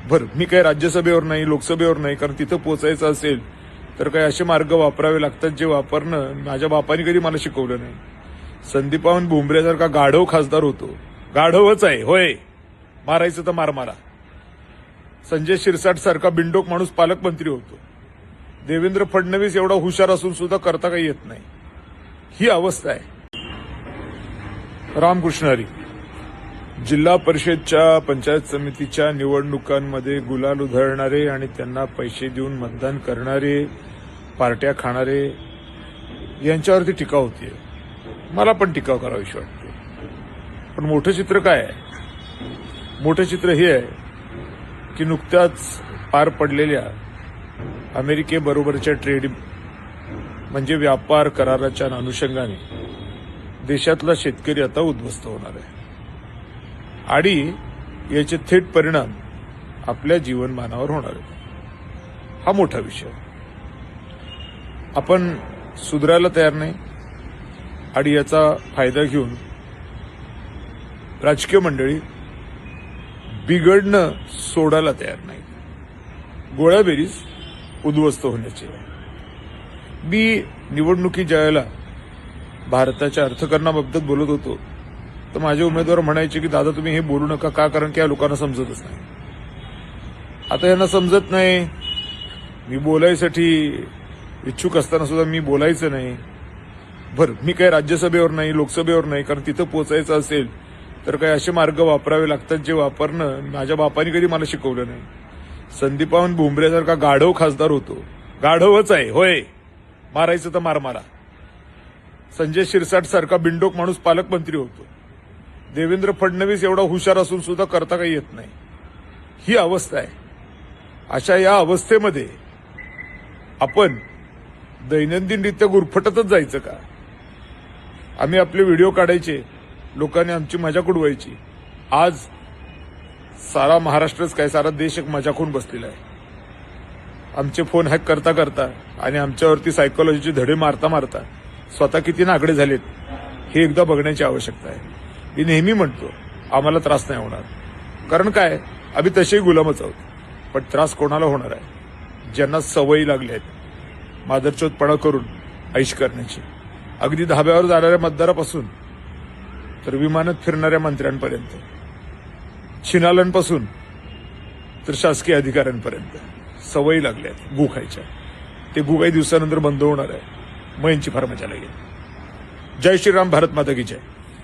बरं, मी काही राज्यसभेवर नाही, लोकसभेवर नाही, कारण तिथं पोचायचं असेल तर काही असे मार्ग वापरावे लागतात जे वापरणं माझ्या बापाने कधी मला शिकवलं नाही. संदीपावन भुमरेसारखा गाढव खासदार होतो, गाढवच आहे होय, मारायचं तर मार मारा. संजय शिरसाट सारखा बिंडोक माणूस पालकमंत्री होतो. देवेंद्र फडणवीस एवढा हुशार असून सुद्धा करता काही येत नाही. ही अवस्था आहे. रामकृष्ण हरी. जिल्हा परिषदच्या पंचायत समितीच्या निवडणुकांमध्ये गुलाल उधळणारे आणि त्यांना पैसे देऊन मतदान करणारे, पार्ट्या खाणारे यांच्यावरती टीका होतीये. मला पण टीका करावीशी वाटते. पण मोठं चित्र काय आहे? मोठं चित्र हे आहे की नुकत्याच पार पडलेल्या अमेरिकेबरोबरच्या ट्रेड म्हणजे व्यापार कराराच्या अनुषंगाने देशातला शेतकरी आता उद्ध्वस्त होणार आहे आणि याचे थेट परिणाम आपल्या जीवनमानावर होणार आहेत. हा मोठा विषय. आपण सुधारायला तयार नाही आणि याचा फायदा घेऊन राजकीय मंडळी बिघडणं सोडायला तयार नाही. गोळ्याबेरीज उद्ध्वस्त होण्याची. मी निवडणुकी ज्यावेळेला भारताच्या अर्थकारणाबाबत बोलत होतो तर माझे उमेदवार म्हणायचे की दादा तुम्ही हे बोलू नका, का? कारण की या लोकांना समजतच नाही. आता यांना समजत नाही. मी बोलायसाठी इच्छुक असताना सुद्धा मी बोलायचं नाही. बरं, मी काही राज्यसभेवर नाही, लोकसभेवर नाही, कारण तिथं पोचायचं असेल तर काही असे मार्ग वापरावे लागतात जे वापरणं माझ्या बापाने कधी मला शिकवलं नाही. संदीपावन भुमरेसारखा गाढव खासदार होतो, गाढवच आहे होय, मारायचं तर मार मारा. संजय शिरसाट सारखा बिंडोक माणूस पालकमंत्री होतो. देवेंद्र फडणवीस एवढा हुशार असून सुद्धा करता काही येत नाही. ही अवस्था आहे. अशा या अवस्थेमध्ये आपण दैनंदिनरित्या गुरफटतच जायचं का? आम्ही आपले व्हिडिओ काढायचे, लोकांनी आमची मजा उडवायची. आज सारा महाराष्ट्रच काय, सारा देश एक मजा खाऊन बसलेला आहे. आमचे फोन हॅक करता करता आणि आमच्यावरती सायकोलॉजीचे धडे मारता मारता स्वतः किती नागडे झालेत हे एकदा बघण्याची आवश्यकता आहे. मी नेहमी म्हणतो आम्हाला त्रास नाही होणार, कारण काय, आम्ही तसेही गुलामच आहोत. पण त्रास कोणाला होणार आहे? ज्यांना सवयी लागल्या आहेत मादरचोदपणा करून ऐश करण्याची. अगदी धाब्यावर जाणाऱ्या मतदारापासून तर विमानात फिरणाऱ्या मंत्र्यांपर्यंत, छिनालांपासून तर शासकीय अधिकाऱ्यांपर्यंत सवयी लागल्या आहेत गु खायच्या. ते गु काही दिवसानंतर बंद होणार आहे. मग यांची फार मजा लागेल. जय श्रीराम. भारत माता की जय.